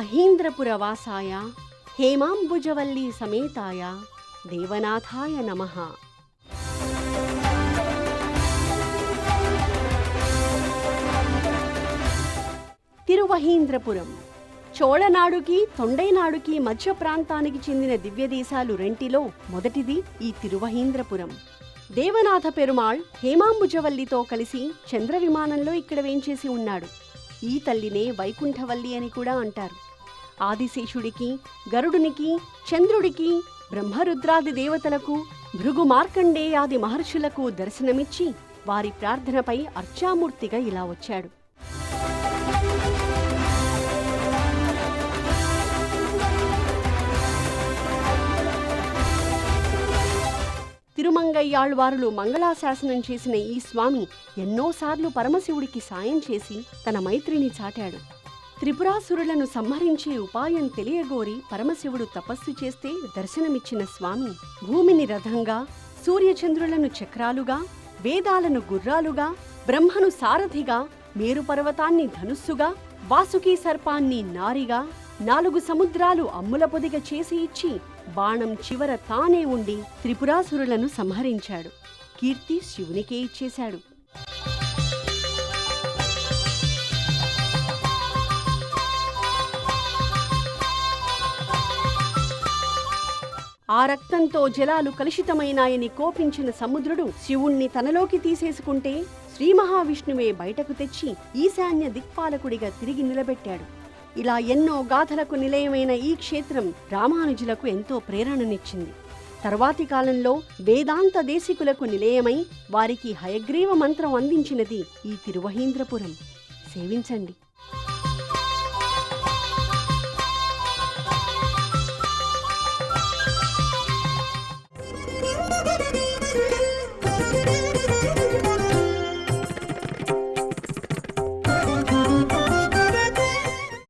అహీంద్రపురవాసాయ హేమాంబుజవల్లీ సమేతాయ దేవనాథాయ నమః. తిరువహీంద్రపురం చోళనాడుకి తొండైనాడుకి మధ్య ప్రాంతానికి చెందిన దివ్యదేశాలు రెంటిలో మొదటిది ఈ తిరువహీంద్రపురం. దేవనాథ పెరుమాళ్ హేమాంబుజవల్లితో కలిసి చంద్ర విమానంలో ఇక్కడ వేంచేసి ఉన్నాడు. ఈ తల్లినే వైకుంఠవల్లి అని కూడా అంటారు. ఆదిశేషుడికి, గరుడునికి, చంద్రుడికి, బ్రహ్మరుద్రాది దేవతలకు, భృగు మార్కండేయాది మహర్షులకు దర్శనమిచ్చి వారి ప్రార్థనపై అర్చామూర్తిగా ఇలా వచ్చాడు. తిరుమంగయ్యాళ్వారులు మంగళాశాసనం చేసిన ఈ స్వామి ఎన్నోసార్లు పరమశివుడికి సాయం చేసి తన మైత్రిని చాటాడు. త్రిపురాసురులను సంహరించే ఉపాయం తెలియగోరి పరమశివుడు తపస్సు చేస్తే దర్శనమిచ్చిన స్వామి భూమిని రథంగా, సూర్యచంద్రులను చక్రాలుగా, వేదాలను గుర్రాలుగా, బ్రహ్మను సారథిగా, మేరుపర్వతాన్ని ధనుస్సుగా, వాసుకీ సర్పాన్ని నారిగా, 4 సముద్రాలు అమ్ముల పొదిగ చేసి ఇచ్చి బాణం చివర తానే ఉండి త్రిపురాసురులను సంహరించాడు. కీర్తి శివునికే ఇచ్చేశాడు. ఆ రక్తంతో జలాలు కలుషితమైనాయని కోపించిన సముద్రుడు శివుణ్ణి తనలోకి తీసేసుకుంటే శ్రీ మహావిష్ణువే బయటకు తెచ్చి ఈశాన్య దిక్పాలకుడిగా తిరిగి నిలబెట్టాడు. ఇలా ఎన్నో గాథలకు నిలయమైన ఈ క్షేత్రం రామానుజులకు ఎంతో ప్రేరణనిచ్చింది. తరువాతి కాలంలో వేదాంత దేశికులకు నిలయమై వారికి హయగ్రీవ మంత్రం అందించినది ఈ తిరువహీంద్రపురం. సేవించండి.